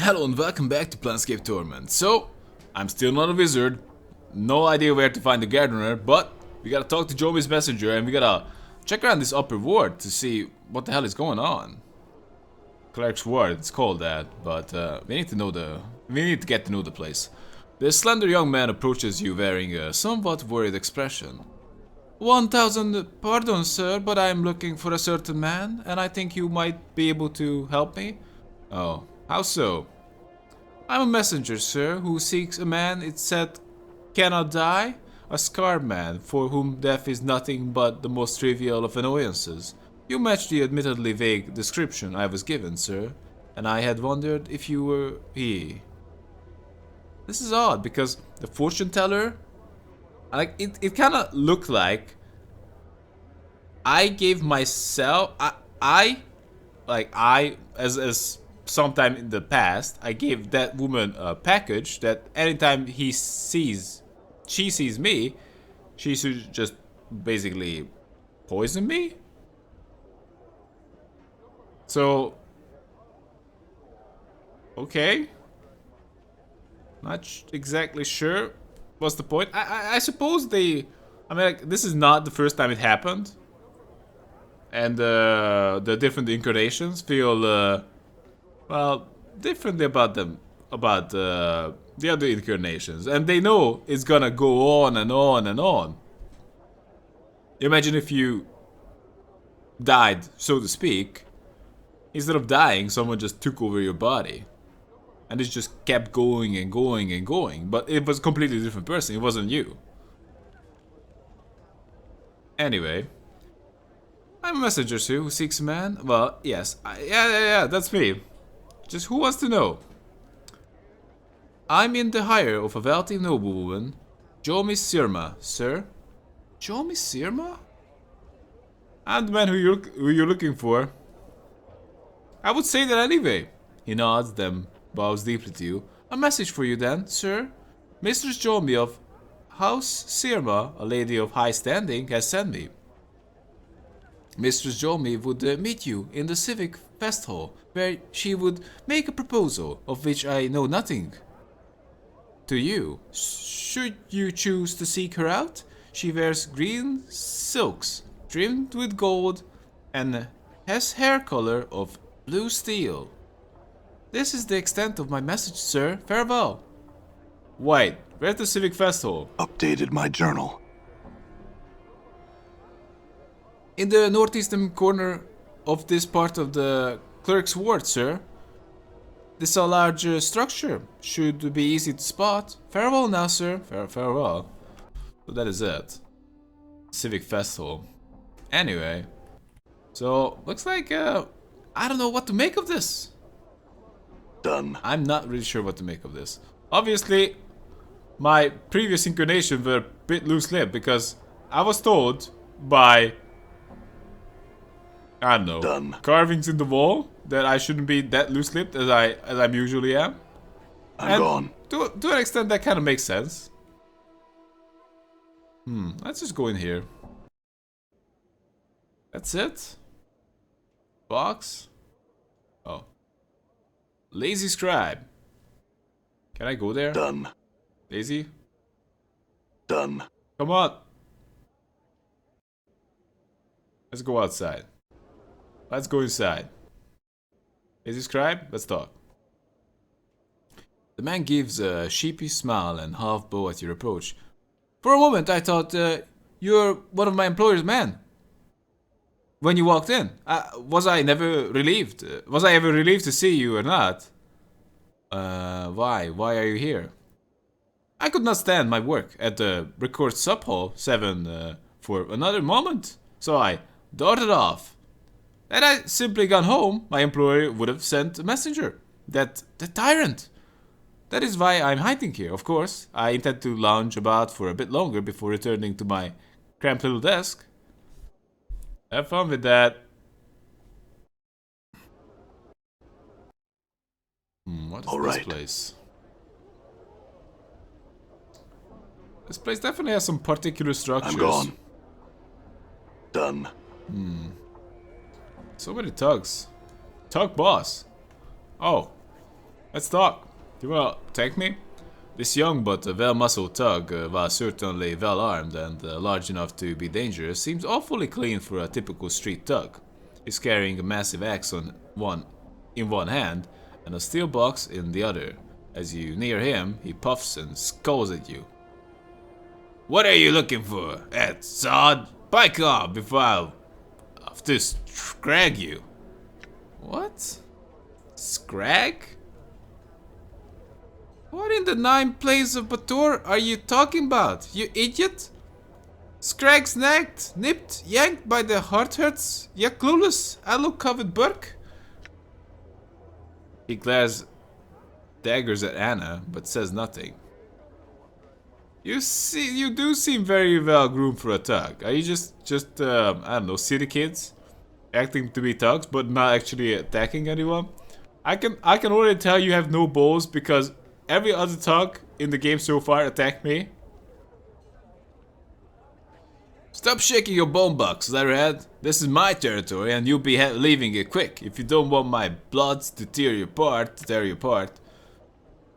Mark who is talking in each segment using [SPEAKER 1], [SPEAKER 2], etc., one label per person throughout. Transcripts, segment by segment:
[SPEAKER 1] Hello and welcome back to Planescape Torment. So, I'm still not a wizard, no idea where to find the gardener, but we gotta talk to Jomi's messenger and we gotta check around this upper ward to see what the hell is going on. Clerk's ward, it's called that, but we need to get to know the place. The slender young man approaches you wearing a somewhat worried expression. 1,000 pardons, sir, but I'm looking for a certain man, and I think you might be able to help me. Oh, how so? I'm a messenger, sir, who seeks a man it said cannot die, a scarred man for whom death is nothing but the most trivial of annoyances. You match the admittedly vague description I was given, sir, and I had wondered if you were he. This is odd because the fortune teller, like it kind of looked like I gave myself, as sometime in the past, I gave that woman a package that anytime she sees me, she should just basically poison me. So, okay, not exactly sure what's the point. I suppose I mean, like, this is not the first time it happened, and the different incarnations feel well, differently about the other incarnations, and they know it's gonna go on and on and on. Imagine if you died, so to speak. Instead of dying, someone just took over your body, and it just kept going and going and going. But it was a completely different person. It wasn't you. Anyway, I'm a messenger, sir, who seeks a man. Well, yes, yeah, that's me. Just who wants to know? I'm in the hire of a wealthy noblewoman, Jomi Sirma, sir. Jomi Sirma? I'm the man who you're looking for. I would say that anyway. He nods, then bows deeply to you. A message for you then, sir. Mistress Jomi of House Sirma, a lady of high standing, has sent me. Mistress Jomi would meet you in the Civic Fest Hall, where she would make a proposal of which I know nothing. To you, should you choose to seek her out, she wears green silks trimmed with gold and has hair color of blue steel. This is the extent of my message, sir. Farewell. Wait, where's the Civic Fest Hall?
[SPEAKER 2] Updated my journal.
[SPEAKER 1] In the northeastern corner of this part of the clerk's ward, sir. This is a large structure. Should be easy to spot. Farewell now, sir. Farewell. So that is it. Civic Festival. Anyway. So, looks like, I don't know what to make of this.
[SPEAKER 2] Done.
[SPEAKER 1] I'm not really sure what to make of this. Obviously, my previous incarnations were a bit loose-lipped because I was told by, I don't know,
[SPEAKER 2] Done.
[SPEAKER 1] carvings in the wall that I shouldn't be that loose-lipped as I usually am.
[SPEAKER 2] I'm gone.
[SPEAKER 1] To an extent, that kind of makes sense. Let's just go in here. That's it. Box. Oh. Lazy scribe. Can I go there?
[SPEAKER 2] Done.
[SPEAKER 1] Lazy?
[SPEAKER 2] Done.
[SPEAKER 1] Come on. Let's go outside. Let's go inside. Lazy scribe? Let's talk. The man gives a sheepish smile and half bow at your approach. For a moment I thought you're one of my employer's men. When you walked in, was I ever relieved to see you or not? Why? Why are you here? I could not stand my work at the Record Sub Hall 7 for another moment, so I darted off. Had I simply gone home, my employer would have sent a messenger. That tyrant. That is why I'm hiding here, of course. I intend to lounge about for a bit longer before returning to my cramped little desk. Have fun with that. What is this place? This place definitely has some particular structures.
[SPEAKER 2] I'm gone. Done.
[SPEAKER 1] So many tugs. Tug boss. Oh. Let's talk. You wanna take me? This young but well-muscled thug, while certainly well-armed and large enough to be dangerous, seems awfully clean for a typical street thug. He's carrying a massive axe in one hand and a steel box in the other. As you near him, he puffs and scolds at you. What are you looking for, Ed Sod? Bike off before I'll have to scrag you. What? Scrag? What in the 9 planes of Baldur are you talking about, you idiot? Scrag snagged, nipped, yanked by the heart hurts, you clueless, aloe-covered Burke? He glares daggers at Anna, but says nothing. You do seem very well groomed for a thug. Are you just I don't know, city kids? Acting to be thugs, but not actually attacking anyone? I can already tell you have no balls because every other thug in the game so far attacked me. Stop shaking your bone box, Leatherhead. This is my territory and you'll be leaving it quick if you don't want my bloods to tear you apart.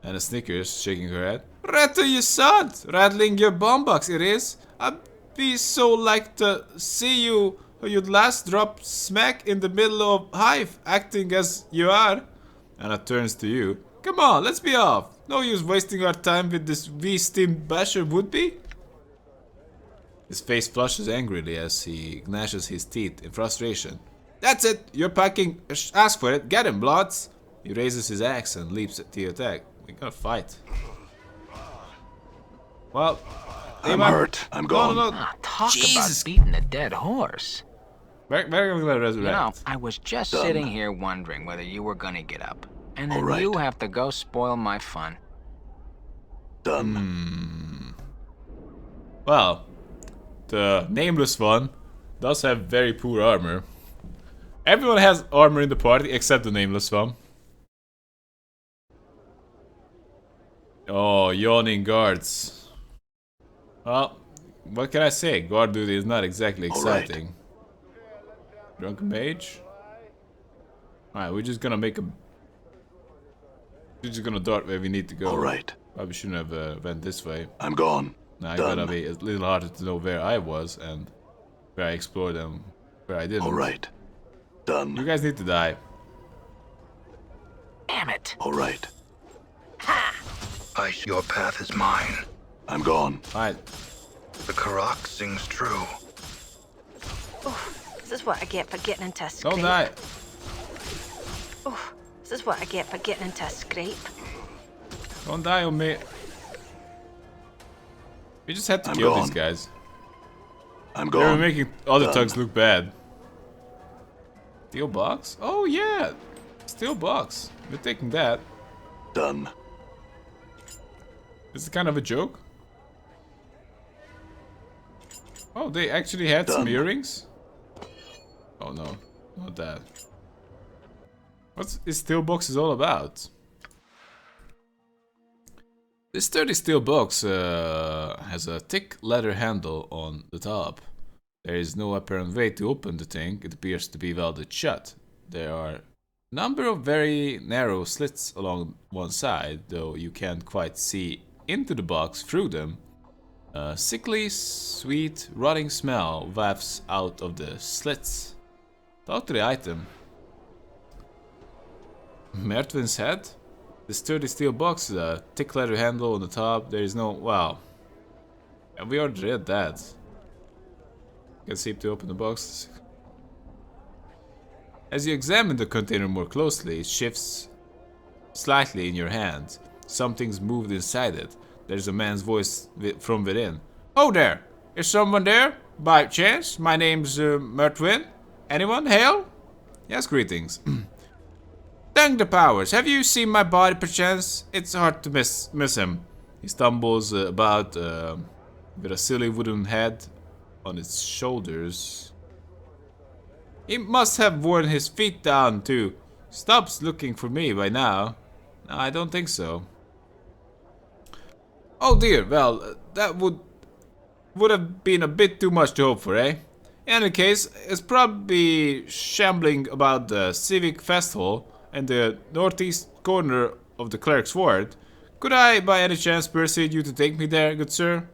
[SPEAKER 1] Anna snickers, shaking her head. Rattle you sod! Rattling your bone box it is. I'd be so like to see you'd last drop smack in the middle of hive, acting as you are. Anna turns to you. Come on, let's be off. No use wasting our time with this wee-steamed basher would-be. His face flushes angrily as he gnashes his teeth in frustration. That's it! You're packing. Ask for it. Get him, Bloods! He raises his axe and leaps at the attack. We're gonna fight. Well,
[SPEAKER 2] I'm hurt. I'm gone.
[SPEAKER 1] No.
[SPEAKER 3] Talk
[SPEAKER 1] Jesus.
[SPEAKER 3] about beating a dead horse.
[SPEAKER 1] We're gonna resurrect.
[SPEAKER 3] You know, I was just sitting here wondering whether you were gonna get up. And then you have to go spoil my fun.
[SPEAKER 2] Done.
[SPEAKER 1] Well, the Nameless One does have very poor armor. Everyone has armor in the party except the Nameless One. Oh, yawning guards. Well, what can I say? Guard duty is not exactly exciting. Drunken mage? Alright, we're just gonna make a... We're just gonna dart where we need to go.
[SPEAKER 2] Alright.
[SPEAKER 1] Probably shouldn't have went this way.
[SPEAKER 2] I'm gone.
[SPEAKER 1] Now I gotta be a little harder to know where I was and where I explored and where I didn't.
[SPEAKER 2] Alright. Done.
[SPEAKER 1] You guys need to die.
[SPEAKER 3] Damn it.
[SPEAKER 2] Alright.
[SPEAKER 4] Ice, your path is mine.
[SPEAKER 2] I'm gone.
[SPEAKER 1] Alright.
[SPEAKER 4] The Karak sings true.
[SPEAKER 5] This is what I get for getting into a scrape.
[SPEAKER 1] Don't die.
[SPEAKER 5] This is what I get for getting into a scrape.
[SPEAKER 1] Don't die on me. We just had to
[SPEAKER 2] I'm
[SPEAKER 1] kill
[SPEAKER 2] gone.
[SPEAKER 1] these guys.
[SPEAKER 2] I'm
[SPEAKER 1] They were
[SPEAKER 2] gone.
[SPEAKER 1] making other
[SPEAKER 2] Done.
[SPEAKER 1] thugs look bad. Steel box? Oh yeah! Steel box. We're taking that.
[SPEAKER 2] Done.
[SPEAKER 1] This is kind of a joke. Oh, they actually had some
[SPEAKER 2] Done.
[SPEAKER 1] earrings? Oh no, not that. What's this steel box is all about? This sturdy steel box has a thick leather handle on the top. There is no apparent way to open the thing. It appears to be welded shut. There are a number of very narrow slits along one side, though you can't quite see into the box through them. A sickly, sweet, rotting smell wafts out of the slits. Talk to the item. Mertwin's head? The sturdy steel box, the thick leather handle on the top. There is no... wow. And we already read that. Can see to open the box. As you examine the container more closely, it shifts slightly in your hand. Something's moved inside it. There's a man's voice from within. Oh there! Is someone there? By chance? My name's Mertwin. Anyone? Hail? Yes, greetings. Thank the powers. Have you seen my body perchance? It's hard to miss him. He stumbles about with a silly wooden head on his shoulders. He must have worn his feet down too. Stops looking for me by now. No, I don't think so. Oh dear, well, that would have been a bit too much to hope for, eh? In any case, it's probably shambling about the civic festival in the northeast corner of the cleric's ward. Could I, by any chance, persuade you to take me there, good sir?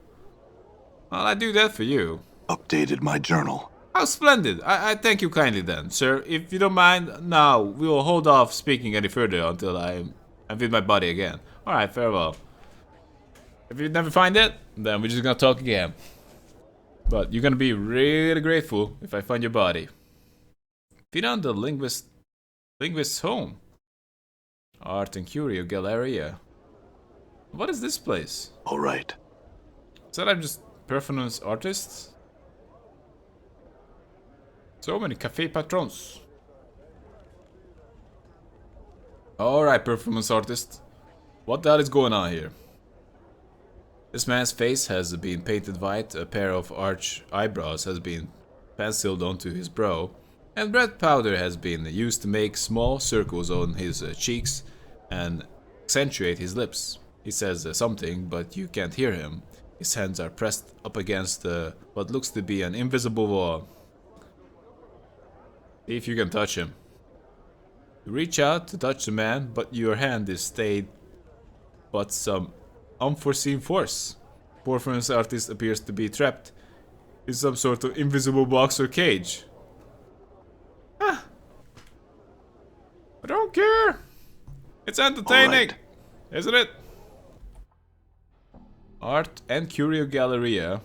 [SPEAKER 1] Well, I do that for you.
[SPEAKER 2] Updated my journal.
[SPEAKER 1] How splendid! I thank you kindly then, sir. If you don't mind, now we will hold off speaking any further until I'm with my body again. Alright, farewell. If you never find it, then we're just gonna talk again. But you're gonna be really grateful if I find your body. Feed on the linguist's home. Art and Curio Galleria. What is this place?
[SPEAKER 2] Alright.
[SPEAKER 1] Is that I'm just performance artists? So many cafe patrons. Alright, performance artist. What the hell is going on here? This man's face has been painted white, a pair of arch eyebrows has been penciled onto his brow, and red powder has been used to make small circles on his cheeks and accentuate his lips. He says something, but you can't hear him. His hands are pressed up against what looks to be an invisible wall. See if you can touch him. You reach out to touch the man, but your hand is stayed by some unforeseen force. Performance artist appears to be trapped in some sort of invisible box or cage. Ah. I don't care. It's entertaining, isn't it? Art and Curio Galleria.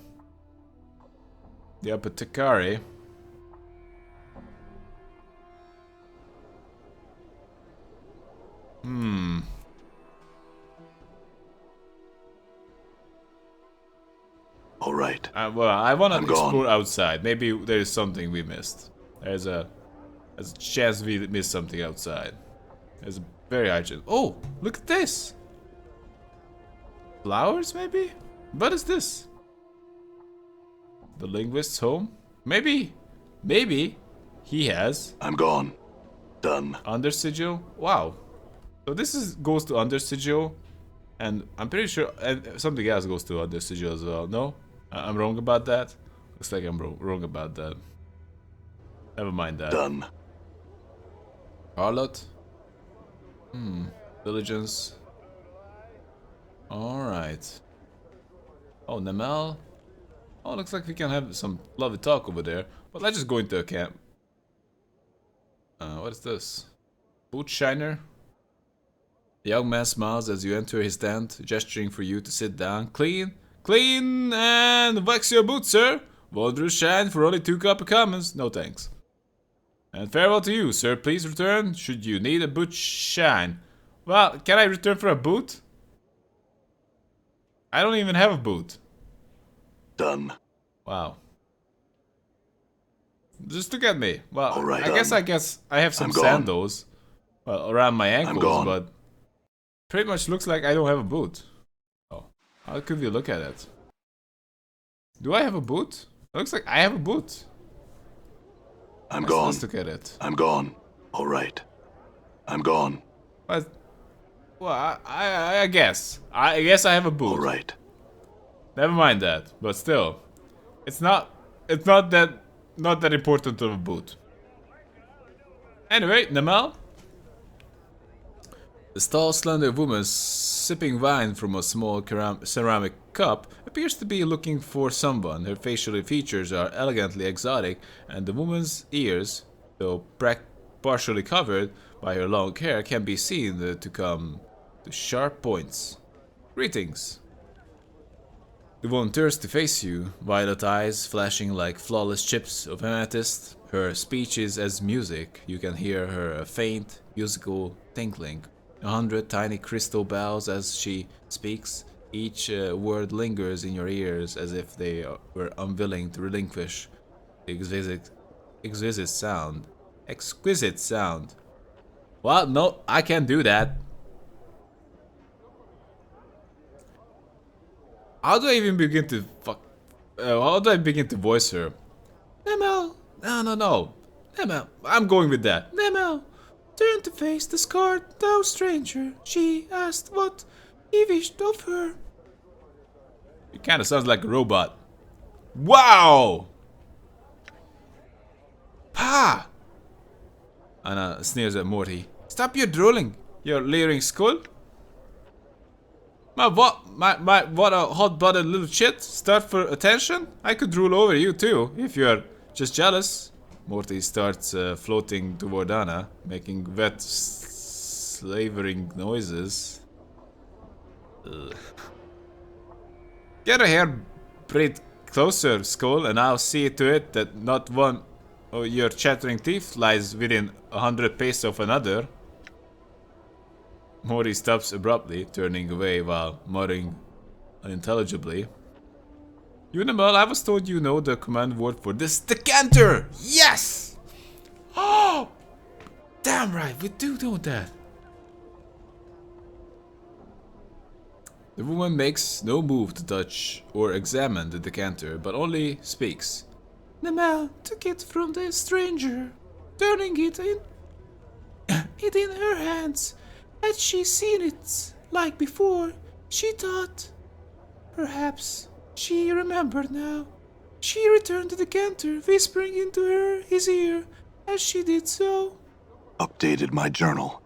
[SPEAKER 1] The Apothecary.
[SPEAKER 2] Alright.
[SPEAKER 1] Well, I want to explore
[SPEAKER 2] gone.
[SPEAKER 1] outside. Maybe there is something we missed. There's a chance we missed something outside. There's a very high chance. Oh, look at this. Flowers, maybe? What is this? The linguist's home? Maybe he has
[SPEAKER 2] I'm gone. Done.
[SPEAKER 1] under Sigil. Wow. So this goes to under Sigil, and I'm pretty sure something else goes to under Sigil as well. No, I'm wrong about that. Looks like I'm wrong about that. Never mind that.
[SPEAKER 2] Done.
[SPEAKER 1] Harlot. Diligence. Alright. Oh, Namel. Oh, looks like we can have some lovely talk over there. But let's just go into a camp. What is this? Boot shiner. The young man smiles as you enter his tent, gesturing for you to sit down. Clean and wax your boots, sir. Wondrous shine for only 2 copper commons. No thanks. And farewell to you, sir. Please return should you need a boot shine. Well, can I return for a boot? I don't even have a boot.
[SPEAKER 2] Done.
[SPEAKER 1] Wow. Just look at me. Well,
[SPEAKER 2] Alright,
[SPEAKER 1] I guess I have some
[SPEAKER 2] I'm gone.
[SPEAKER 1] sandals. Well, around my ankles,
[SPEAKER 2] gone.
[SPEAKER 1] but pretty much looks like I don't have a boot. Oh, how could we look at it? Do I have a boot? It looks like I have a boot.
[SPEAKER 2] I'm gone.
[SPEAKER 1] Let's look at it.
[SPEAKER 2] I'm gone. Alright. I'm gone.
[SPEAKER 1] But, well, I guess. I guess I have a boot.
[SPEAKER 2] Alright.
[SPEAKER 1] Never mind that. But still, it's not that important of a boot. Anyway, Namel. The tall, slender woman sipping wine from a small ceramic cup appears to be looking for someone. Her facial features are elegantly exotic, and the woman's ears, though partially covered by her long hair, can be seen to come to sharp points. Greetings. The woman turns to face you, violet eyes flashing like flawless chips of amethyst. Her speech is as music. You can hear her faint, musical tinkling. 100 tiny crystal bells as she speaks. Each word lingers in your ears as if they were unwilling to relinquish the exquisite sound. Exquisite sound. Well, no, I can't do that. How do I even begin to how do I begin to voice her? Namel! No. Namel, I'm going with that. Namel! Turn to face the scarred thou stranger. She asked what he wished of her. It kinda sounds like a robot. Wow! Pa! Anna sneers at Morty. Stop your drooling, you leering skull. What a hot-blooded little shit. Start for attention? I could rule over you too, if you're just jealous. Morty starts floating toward Anna, making wet, slavering noises. Ugh. Get a hair braid closer, Skull, and I'll see to it that not one of your chattering teeth lies within 100 paces of another. Morty stops abruptly, turning away while muttering unintelligibly. Unimal, I was told you know the command word for this decanter! Yes! Oh! Damn right, we do know that. The woman makes no move to touch or examine the decanter, but only speaks. Namal took it from the stranger, turning it in her hands. Had she seen it like before, she thought. Perhaps she remembered now. She returned the decanter, whispering into his ear as she did so.
[SPEAKER 2] Updated my journal.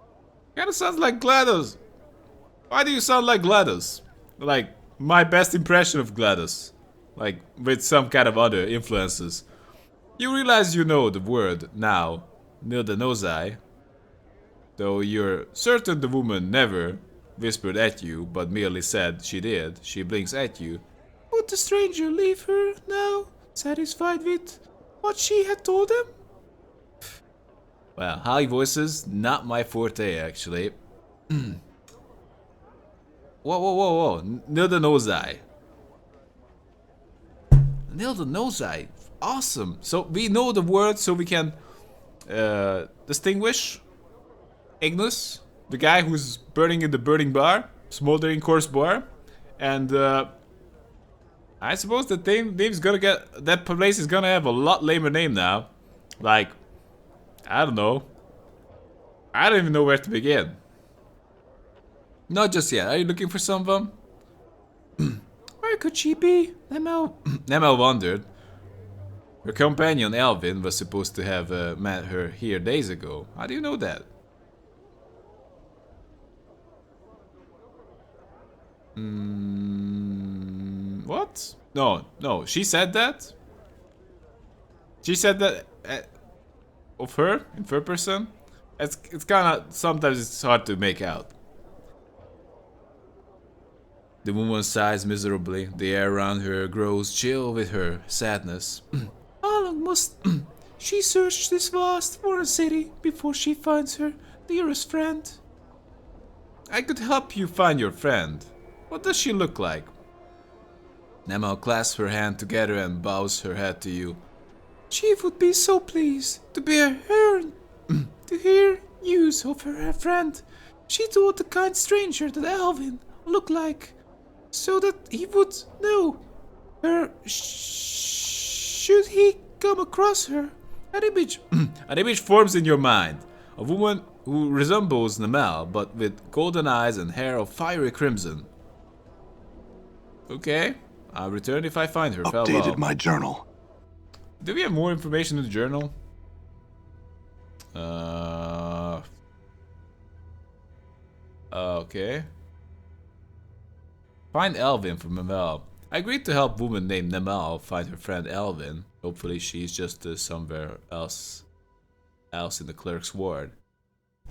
[SPEAKER 1] Kinda sounds like GLaDOS. Why do you sound like GLaDOS? Like, my best impression of GLaDOS. Like, with some kind of other influences. You realize you know the word now, Nilda Nosai. Though you're certain the woman never whispered at you, but merely said she did, she blinks at you. Would the stranger leave her now, satisfied with what she had told him? Well, high voices, not my forte, actually. Whoa. Nilda Nosai. Nilda Nosai. Awesome. So we know the word, so we can distinguish Ignis, the guy who's burning in the burning bar, smoldering corpse bar, and I suppose the name's gonna get, that place is gonna have a lot lamer name now. Like, I don't know. I don't even know where to begin. Not just yet. Are you looking for someone? Where could she be? Nemel wondered. Her companion Alvin was supposed to have met her here days ago. How do you know that? What? No. She said that? She said that of her? In third person? It's kinda, sometimes it's hard to make out. The woman sighs miserably. The air around her grows chill with her sadness. How long must she search this vast foreign city before she finds her dearest friend? I could help you find your friend. What does she look like? Nemel clasps her hand together and bows her head to you. She would be so pleased to bear her to hear news of her friend. She told the kind stranger that Alvin looked like, so that he would know her should he come across her. An image forms in your mind. A woman who resembles Nemel, but with golden eyes and hair of fiery crimson. Okay, I'll return if I find her.
[SPEAKER 2] Updated my journal.
[SPEAKER 1] Do we have more information in the journal? Okay. Find Alvin from Nemel. I agreed to help woman named Nemel find her friend Alvin. Hopefully she's just somewhere else in the clerk's ward.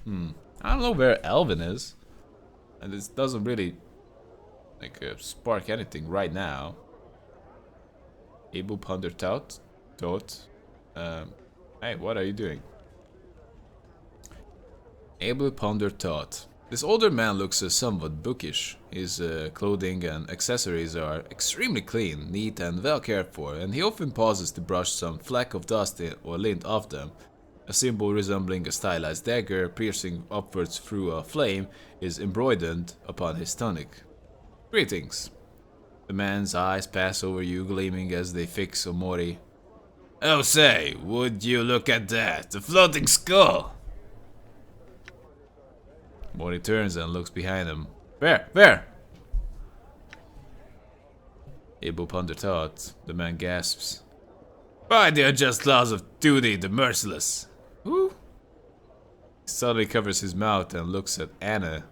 [SPEAKER 1] I don't know where Alvin is. And this doesn't really spark anything right now. Able ponder thought. Hey, what are you doing? Able ponder thought. This older man looks somewhat bookish. His clothing and accessories are extremely clean, neat and well cared for, and he often pauses to brush some fleck of dust or lint off them. A symbol resembling a stylized dagger piercing upwards through a flame is embroidered upon his tunic. Greetings. The man's eyes pass over you, gleaming as they fix on Morty. Oh say, would you look at that? The floating skull! Morty turns and looks behind him. Where? Able ponder thought. The man gasps. Why, they are just laws of duty, the merciless. Who? He suddenly covers his mouth and looks at Anna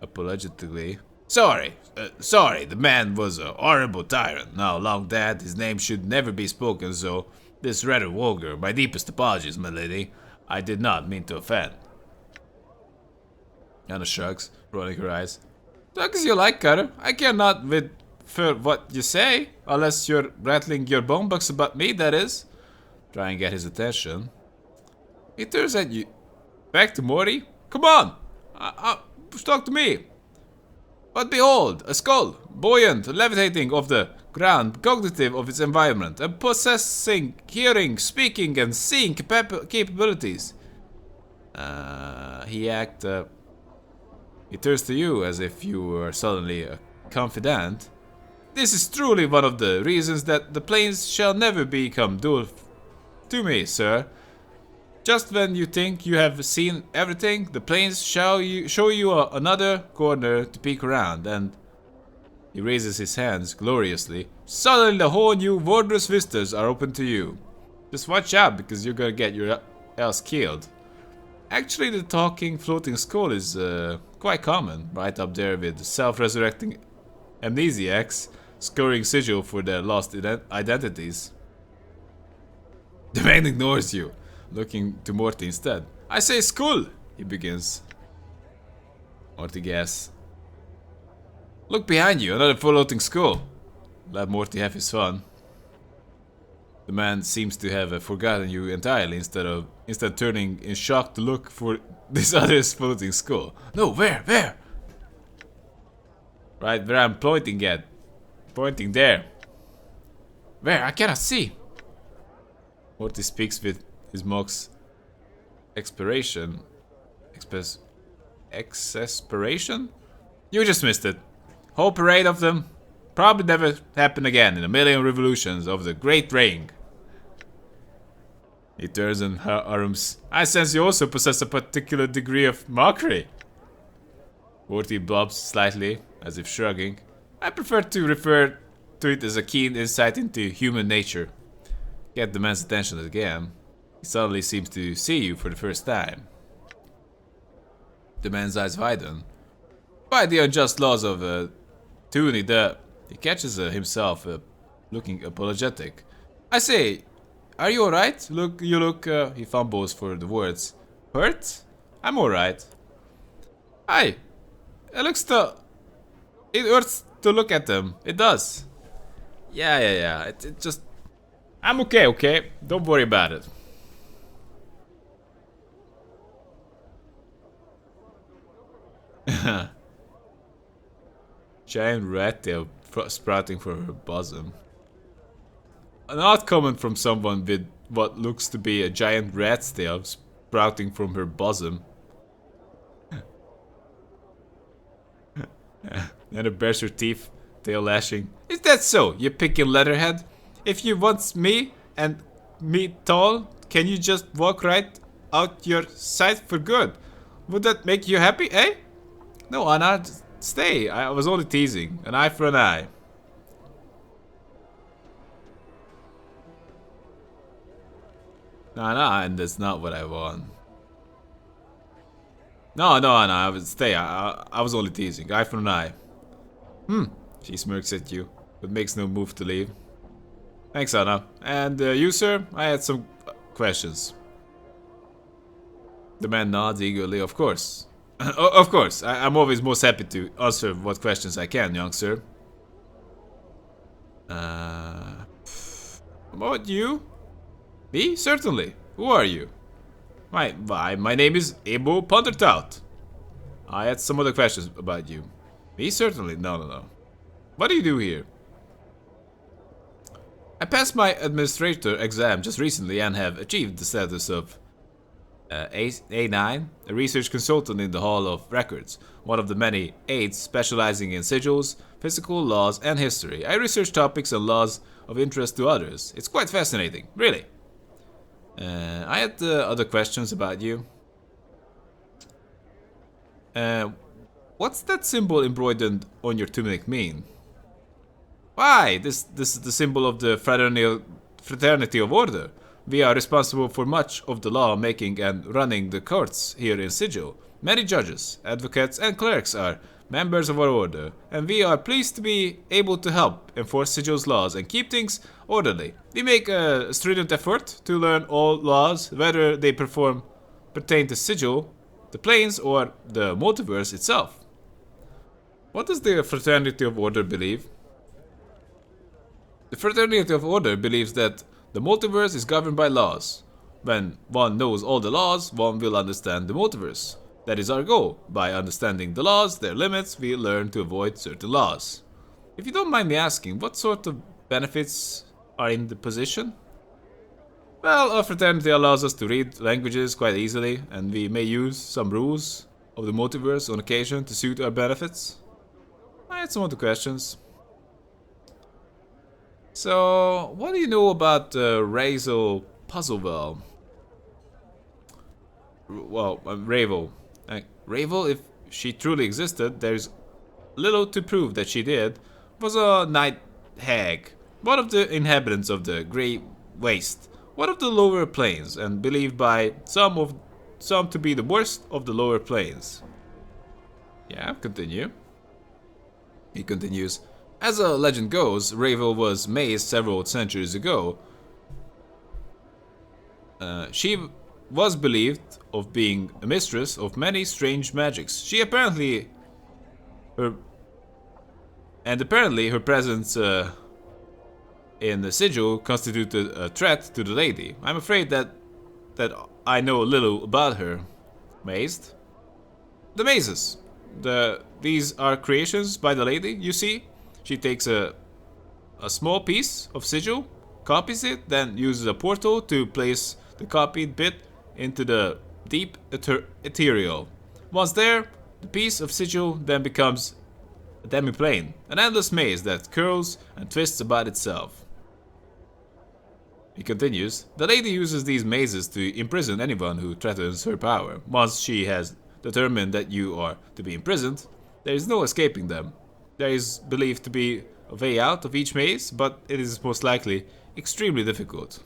[SPEAKER 1] apologetically. Sorry, the man was a horrible tyrant. Now, long dead, his name should never be spoken, so this rather vulgar. My deepest apologies, my lady. I did not mean to offend. Anna shrugs, rolling her eyes. Talk as you like, Cutter. I care not for what you say, unless you're rattling your bone box about me, that is. Try and get his attention. He turns at you. Back to Morty? Come on! Talk to me. But behold, a skull, buoyant, levitating off the ground, cognitive of its environment, and possessing hearing, speaking, and seeing capabilities. He turns to you as if you were suddenly a confidant. This is truly one of the reasons that the planes shall never become dual to me, sir. Just when you think you have seen everything, the planes show you another corner to peek around, and he raises his hands gloriously. Suddenly the whole new wondrous vistas are open to you. Just watch out, because you're gonna get your ass killed. Actually, the talking floating skull is quite common, right up there with self-resurrecting amnesiacs scoring Sigil for their lost identities. The man ignores you, looking to Morty instead. I say skull, he begins. Morty gasps. Look behind you, another floating skull. Let Morty have his fun. The man seems to have forgotten you entirely, instead turning in shock to look for this other floating skull. No, where? Right where I'm pointing at. Pointing there. Where? I cannot see. Morty speaks with his mock's exasperation. Exasperation? You just missed it. Whole parade of them. Probably never happen again in a million revolutions of the Great Ring. He turns and her arms. I sense you also possess a particular degree of mockery. Morty blobs slightly, as if shrugging. I prefer to refer to it as a keen insight into human nature. Get the man's attention again. He suddenly seems to see you for the first time. The man's eyes widen. By the unjust laws of Toonie, he catches himself looking apologetic. I say, are you alright? You look, he fumbles for the words. Hurt? I'm alright. Aye. It hurts to look at them. It does. Yeah. It just... I'm okay? Don't worry about it. Giant rat tail sprouting from her bosom. Not common from someone with what looks to be a giant rat's tail sprouting from her bosom. And it bares her teeth, tail lashing. Is that so, you picking leatherhead? If you want me and me tall, can you just walk right out your sight for good? Would that make you happy, eh? No, Anna, stay. I was only teasing. An eye for an eye. Nah, and that's not what I want. No, Anna, I would stay. I was only teasing. Eye for an eye. She smirks at you, but makes no move to leave. Thanks, Anna. And you, sir? I had some questions. The man nods eagerly. Of course. Of course. I'm always most happy to answer what questions I can, young sir. About you? Me? Certainly. Who are you? My name is Ebo Pondertout. I had some other questions about you. Me? Certainly. No. What do you do here? I passed my administrator exam just recently and have achieved the status of A9, a research consultant in the Hall of Records, one of the many aides specializing in sigils, physical laws, and history. I research topics and laws of interest to others. It's quite fascinating, really. I had other questions about you. What's that symbol embroidered on your tunic mean? Why, this is the symbol of the Fraternity of Order. We are responsible for much of the law making and running the courts here in Sigil. Many judges, advocates, and clerics are members of our order, and we are pleased to be able to help enforce Sigil's laws and keep things orderly. We make a strident effort to learn all laws, whether they pertain to Sigil, the planes, or the multiverse itself. What does the Fraternity of Order believe? The Fraternity of Order believes that the multiverse is governed by laws. When one knows all the laws, one will understand the multiverse. That is our goal. By understanding the laws, their limits, we learn to avoid certain laws. If you don't mind me asking, what sort of benefits are in the position? Well, our fraternity allows us to read languages quite easily, and we may use some rules of the multiverse on occasion to suit our benefits. I had some other questions. So, what do you know about Razel Puzzlewell? Well, Ravel. Ravel, if she truly existed, there's little to prove that she did, was a night hag, one of the inhabitants of the Grey Waste, one of the lower planes, and believed by some to be the worst of the lower planes. Yeah, continue. He continues. As a legend goes, Ravel was mazed several centuries ago. She was believed of being a mistress of many strange magics. Apparently her presence in the Sigil constituted a threat to the lady. I'm afraid that I know a little about her. Mazed? The mazes. These are creations by the lady, you see? She takes a small piece of Sigil, copies it, then uses a portal to place the copied bit into the deep ethereal. Once there, the piece of Sigil then becomes a demi-plane, an endless maze that curls and twists about itself. He continues, the lady uses these mazes to imprison anyone who threatens her power. Once she has determined that you are to be imprisoned, there is no escaping them. There is believed to be a way out of each maze, but it is most likely extremely difficult.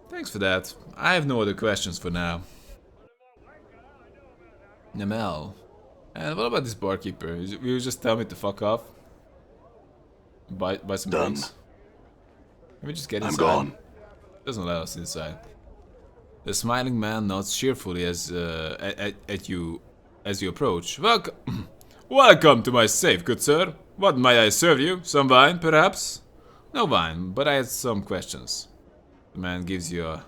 [SPEAKER 1] Thanks for that. I have no other questions for now. Namel. And what about this barkeeper? You just tell me to fuck off? Buy some
[SPEAKER 2] Done.
[SPEAKER 1] drinks? Let me just get inside.
[SPEAKER 2] I'm gone.
[SPEAKER 1] Doesn't allow us inside. The smiling man nods cheerfully at you as you approach. Welcome to my safe, good sir. What might I serve you? Some wine, perhaps? No wine, but I had some questions. The man gives you a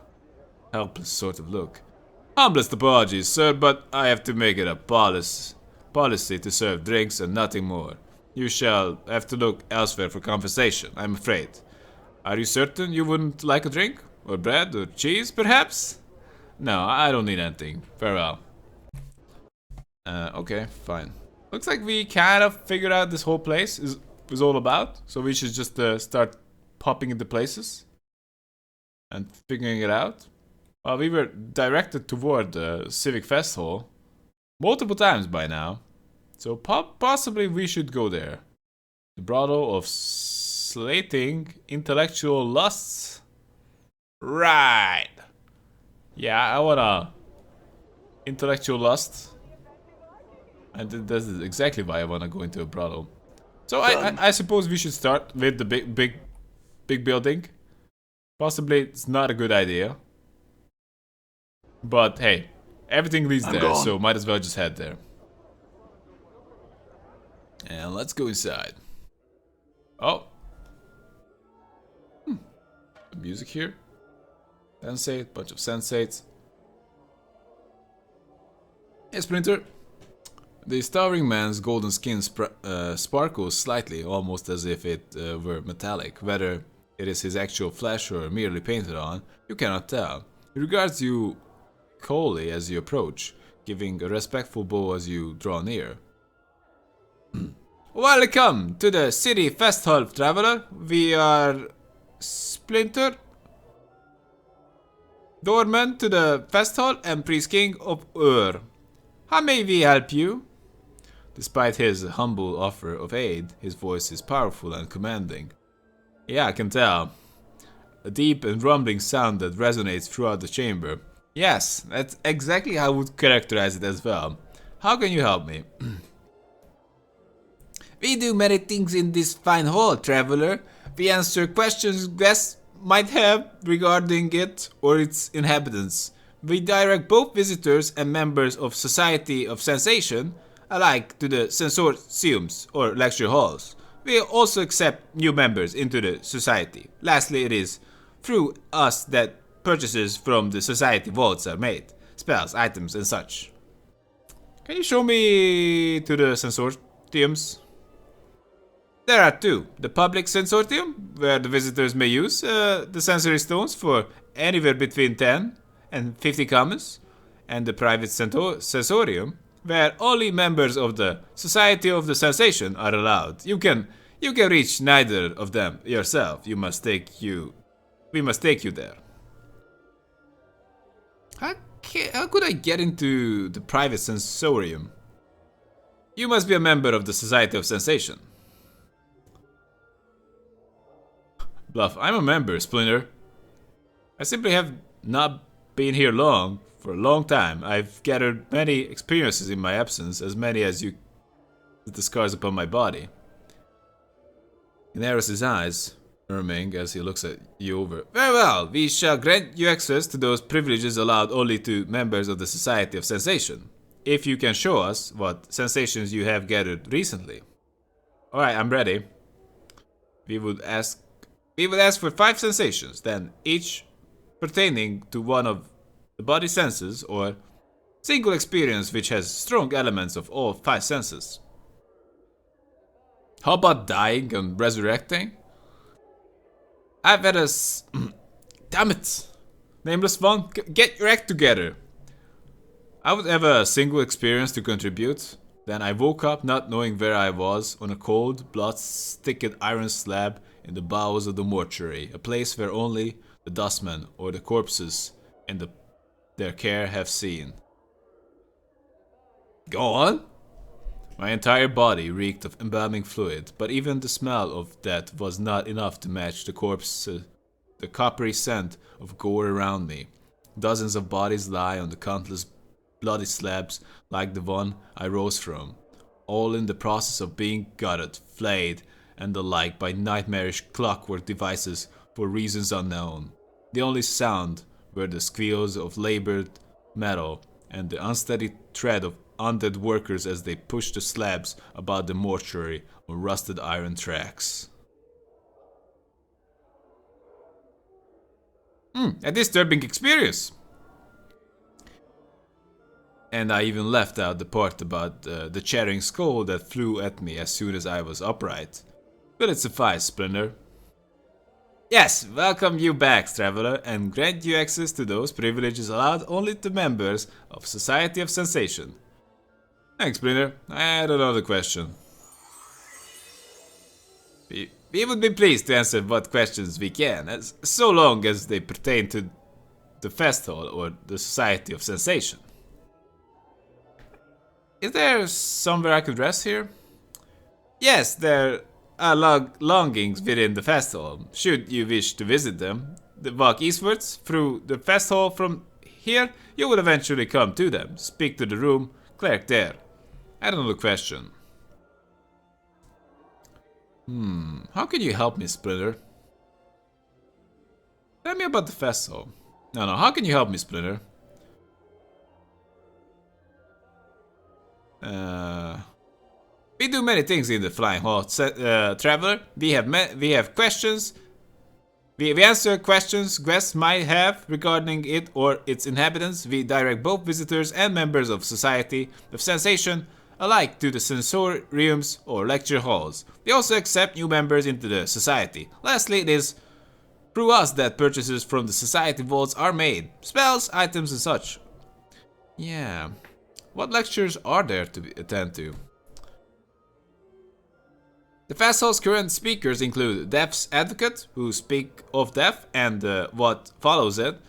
[SPEAKER 1] helpless sort of look. Humblest apologies, sir, but I have to make it a policy to serve drinks and nothing more. You shall have to look elsewhere for conversation, I'm afraid. Are you certain you wouldn't like a drink? Or bread? Or cheese, perhaps? No, I don't need anything. Farewell. Okay, fine. Looks like we kind of figured out this whole place is all about. So we should just start popping into places and figuring it out. Well, we were directed toward the Civic Fest Hall multiple times by now. So possibly we should go there. The brothel of slating intellectual lusts. Right. Yeah, I wanna intellectual lust. And this is exactly why I wanna go into a brothel. So I suppose we should start with the big building. Possibly it's not a good idea. But hey, everything leads there,
[SPEAKER 2] gone.
[SPEAKER 1] so might as well just head there. And let's go inside. Oh. The music here. Sensate, bunch of sensates. Hey, Splinter. The starving man's golden skin sparkles slightly, almost as if it were metallic. Whether it is his actual flesh or merely painted on, you cannot tell. He regards you coldly as you approach, giving a respectful bow as you draw near. Welcome to the city fest hall, traveler. We are Splinter, doorman to the fest hall and priest king of Ur. How may we help you? Despite his humble offer of aid, his voice is powerful and commanding. Yeah, I can tell. A deep and rumbling sound that resonates throughout the chamber. Yes, that's exactly how I would characterize it as well. How can you help me? We do many things in this fine hall, traveler. We answer questions guests might have regarding it or its inhabitants. We direct both visitors and members of Society of Sensation alike to the sensoriums or lecture halls. We also accept new members into the society. Lastly, it is through us that purchases from the society vaults are made. Spells, items, and such. Can you show me to the sensoriums? There are two. The public sensorium, where the visitors may use the sensory stones for anywhere between 10 and 50 commons, and the private sensorium, where only members of the Society of the Sensation are allowed. You can reach neither of them yourself. We must take you there. How could I get into the private sensorium? You must be a member of the Society of Sensation. Bluff, I'm a member, Splinter. I simply have not been here for a long time. I've gathered many experiences in my absence, as many as the scars upon my body. He narrows his eyes, murmuring as he looks at you over. Very well, we shall grant you access to those privileges allowed only to members of the Society of Sensation, if you can show us what sensations you have gathered recently. Alright, I'm ready. We would ask for 5 sensations, then each pertaining to one of the body senses or single experience which has strong elements of all 5 senses. How about dying and resurrecting? I've had a damn it! Nameless One, get your act together! I would have a single experience to contribute. Then I woke up not knowing where I was, on a cold, blood-sticked iron slab in the bowels of the mortuary, a place where only the dustmen or the corpses in their care have seen. Go on! My entire body reeked of embalming fluid, but even the smell of that was not enough to match the coppery scent of gore around me. Dozens of bodies lie on the countless bloody slabs like the one I rose from, all in the process of being gutted, flayed, and the like by nightmarish clockwork devices for reasons unknown. The only sound were the squeals of labored metal and the unsteady tread of undead workers as they pushed the slabs about the mortuary on rusted iron tracks. A disturbing experience. And I even left out the part about the chattering skull that flew at me as soon as I was upright. Will it suffice, Splinter? Yes, welcome you back, traveler, and grant you access to those privileges allowed only to members of Society of Sensation. Thanks, Splinter. I had another question. We would be pleased to answer what questions we can, so long as they pertain to the Fest Hall or the Society of Sensation. Is there somewhere I could rest here? Yes, there are longings within the Fest Hall, should you wish to visit them. Walk eastwards through the Fest Hall from here, you will eventually come to them. Speak to the room clerk there. I have another question. How can you help me, Splinter? Tell me about the Fest Hall. No, how can you help me, Splinter? We do many things in the Flying Hall, traveler. We have questions. We answer questions guests might have regarding it or its inhabitants. We direct both visitors and members of Society of Sensation alike to the sensoriums or lecture halls. We also accept new members into the society. Lastly, it is through us that purchases from the society vaults are made. Spells, items, and such. Yeah. What lectures are there to attend to? The Fast Hall's current speakers include Death's Advocate, who speak of death and what follows it,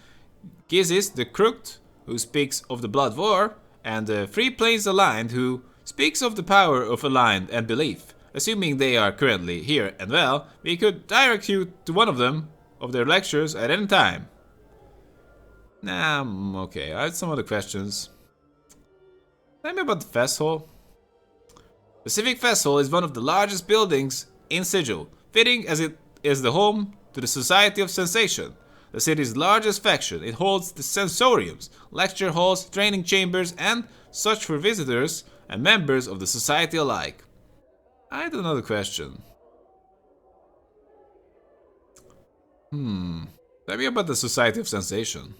[SPEAKER 1] Gizis the Crooked, who speaks of the Blood War, and Free Planes Aligned, who speaks of the power of aligned and belief. Assuming they are currently here and well, we could direct you to one of them, of their lectures at any time. Nah, I'm okay. I have some other questions. Tell me about the fest hall. Pacific Fest Hall is one of the largest buildings in Sigil, fitting as it is the home to the Society of Sensation, the city's largest faction. It holds the sensoriums, lecture halls, training chambers, and such for visitors and members of the society alike. I had another question. Tell me about the Society of Sensation.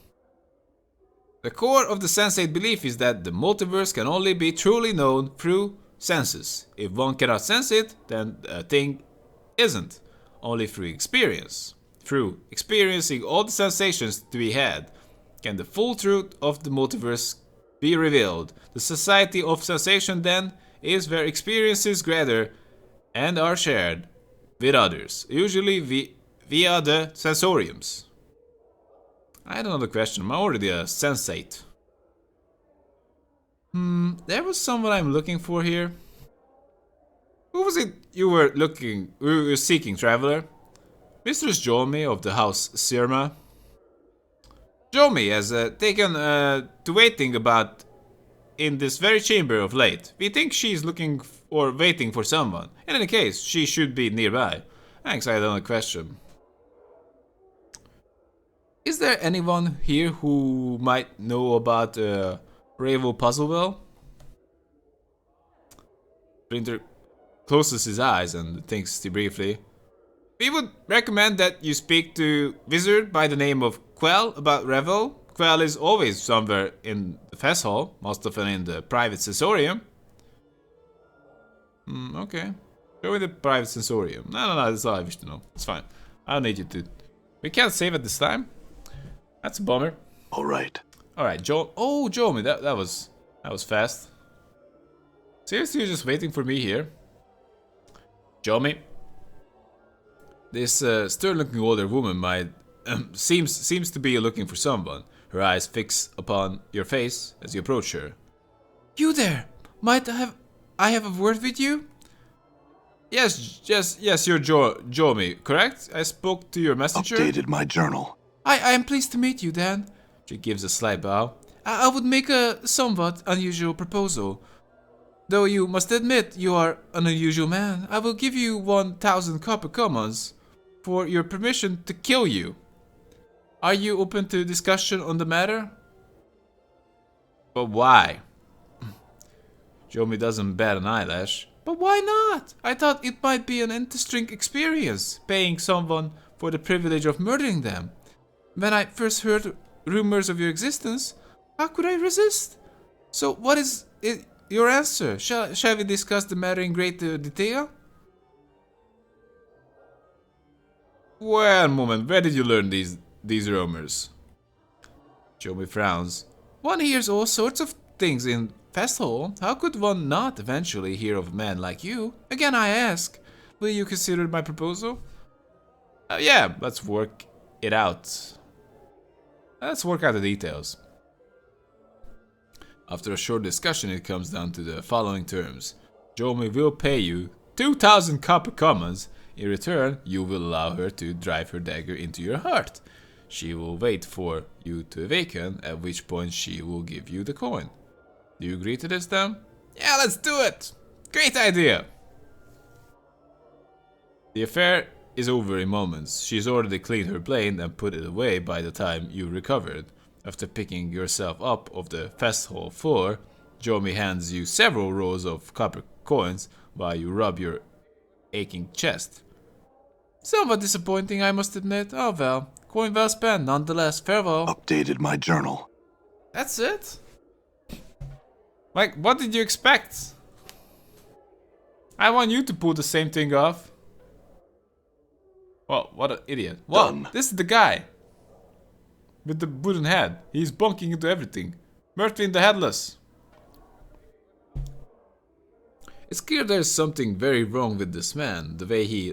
[SPEAKER 1] The core of the sensate belief is that the multiverse can only be truly known through senses. If one cannot sense it, then a thing isn't. Only through experience. Through experiencing all the sensations to be had, can the full truth of the multiverse be revealed. The Society of Sensation, then, is where experiences gather and are shared with others, usually via the sensoriums. I had another question. I'm already a sensate. There was someone I'm looking for here. Who was it you were seeking, traveler? Mistress Jomi of the House Sirma. Jomi has taken to waiting about in this very chamber of late. We think she's looking or waiting for someone. In any case, she should be nearby. Thanks, I had another question. Is there anyone here who might know about Ravo Puzzlewell? Printer closes his eyes and thinks briefly. We would recommend that you speak to wizard by the name of Quell about Revel. Quell is always somewhere in the fest hall, most often in the private sensorium. Okay. Show me the private sensorium. No, that's all I wish to know. It's fine. I don't need you to. We can't save at this time. That's a bummer.
[SPEAKER 2] Alright.
[SPEAKER 1] Alright, Jomi, that was fast. Seriously, you're just waiting for me here? Jomi? This stern-looking older woman might seems to be looking for someone. Her eyes fix upon your face as you approach her. You there? Might I have a word with you? Yes, you're Jomi, correct? I spoke to your messenger.
[SPEAKER 2] Updated my journal.
[SPEAKER 1] I am pleased to meet you, Dan. She gives a slight bow. I would make a somewhat unusual proposal. Though you must admit you are an unusual man, I will give you 1,000 copper commons for your permission to kill you. Are you open to discussion on the matter? But why? Jomi doesn't bat an eyelash. But why not? I thought it might be an interesting experience, paying someone for the privilege of murdering them. When I first heard rumors of your existence, how could I resist? So what is your answer? Shall we discuss the matter in greater detail? One moment, where did you learn these rumors? Jomi frowns. One hears all sorts of things in fest hall. How could one not eventually hear of a man like you? Again, I ask, will you consider my proposal? Yeah, let's work it out. Let's work out the details. After a short discussion, it comes down to the following terms. Jomi will pay you 2,000 copper commons. In return, you will allow her to drive her dagger into your heart. She will wait for you to awaken, at which point she will give you the coin. Do you agree to this, then? Yeah, let's do it! Great idea! The affair is over in moments. She's already cleaned her blade and put it away by the time you recovered. After picking yourself up off the fest hall floor, Jomi hands you several rows of copper coins while you rub your aching chest. Somewhat disappointing, I must admit. Oh well, coin well spent nonetheless. Farewell.
[SPEAKER 2] Updated my journal.
[SPEAKER 1] That's it? Like, what did you expect? I want you to pull the same thing off. Well, what an idiot. Well, this is the guy with the wooden head. He's bunking into everything. Mertlin the Headless. It's clear there's something very wrong with this man. The way he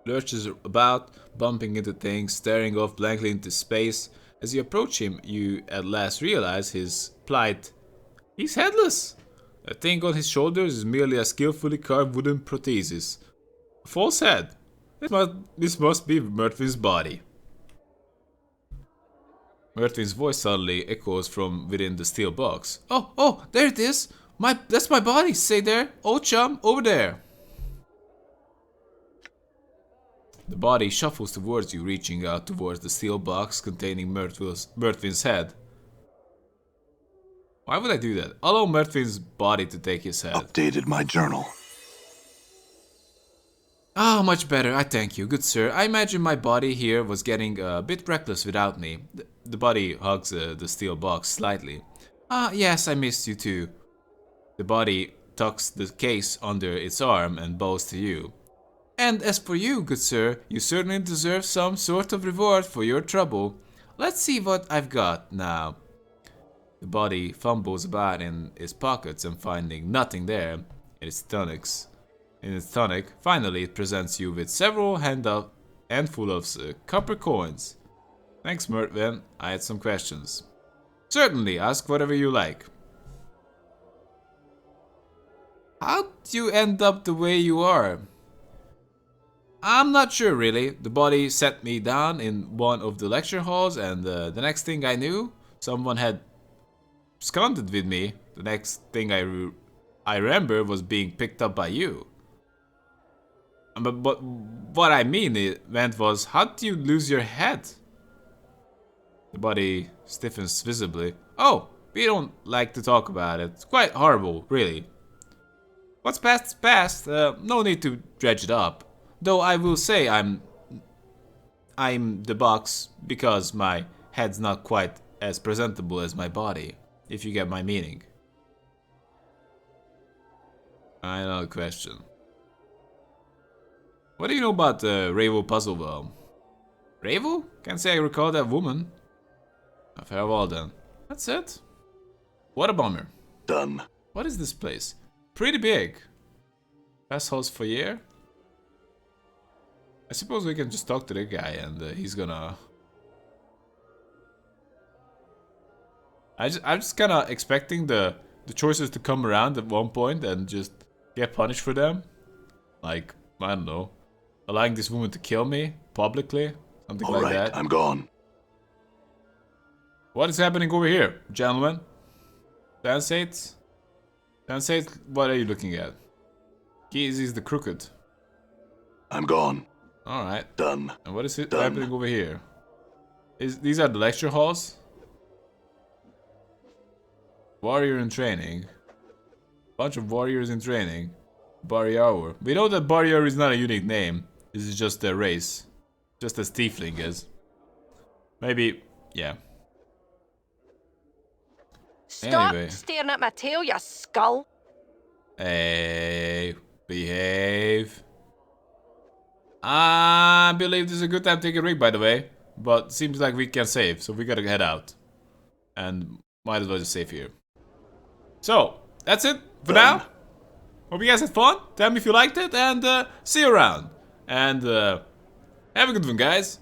[SPEAKER 1] lurches about, bumping into things, staring off blankly into space. As you approach him, you at last realize his plight. He's headless. A thing on his shoulders is merely a skillfully carved wooden prosthesis. A false head. This must be Murphy's body. Mertvin's voice suddenly echoes from within the steel box. Oh, there it is! That's my body, say there! Oh chum, over there! The body shuffles towards you, reaching out towards the steel box containing Mertvin's head. Why would I do that? Allow Mertvin's body to take his head.
[SPEAKER 2] Updated my journal.
[SPEAKER 1] Ah, much better, I thank you, good sir. I imagine my body here was getting a bit reckless without me. The body hugs the steel box slightly. Ah, yes, I missed you too. The body tucks the case under its arm and bows to you. And as for you, good sir, you certainly deserve some sort of reward for your trouble. Let's see what I've got now. The body fumbles about in its pockets and finding nothing there in its tonic, finally it presents you with several handful of copper coins. Thanks, Mertvin. I had some questions. Certainly, ask whatever you like. How'd you end up the way you are? I'm not sure really. The body set me down in one of the lecture halls and the next thing I knew, someone had absconded with me. The next thing I remember was being picked up by you. But what I meant was, how did you lose your head? The body stiffens visibly. Oh, we don't like to talk about it. It's quite horrible, really. What's past is past. No need to dredge it up. Though I will say I'm the box because my head's not quite as presentable as my body, if you get my meaning. I know the question. What do you know about the Ravel puzzle though? Ravel? Can't say I recall that woman. Farewell then. That's it. What a bummer.
[SPEAKER 2] Done.
[SPEAKER 1] What is this place? Pretty big. Fast house foyer? I suppose we can just talk to the guy and he's gonna... I'm just kinda expecting the choices to come around at one point and just get punished for them. Like, I don't know. Allowing this woman to kill me publicly, something like that.
[SPEAKER 2] Alright, I'm gone.
[SPEAKER 1] What is happening over here, gentlemen? Dansate? Dansate, what are you looking at? Keys is the crooked.
[SPEAKER 2] I'm gone.
[SPEAKER 1] Alright.
[SPEAKER 2] Done.
[SPEAKER 1] And what is
[SPEAKER 2] Done.
[SPEAKER 1] happening over here? These are the lecture halls? Warrior in training. Bunch of warriors in training. BioWare. We know that BioWare is not a unique name. This is just a race. Just as Tiefling is. Maybe, yeah.
[SPEAKER 5] Stop
[SPEAKER 1] Anyway.
[SPEAKER 5] staring at my tail, you skull.
[SPEAKER 1] Hey, behave. I believe this is a good time to take a break, by the way. But seems like we can save, so we gotta head out. And might as well just save here. So, that's it for now. Hope you guys had fun. Tell me if you liked it, and see you around. And have a good one, guys.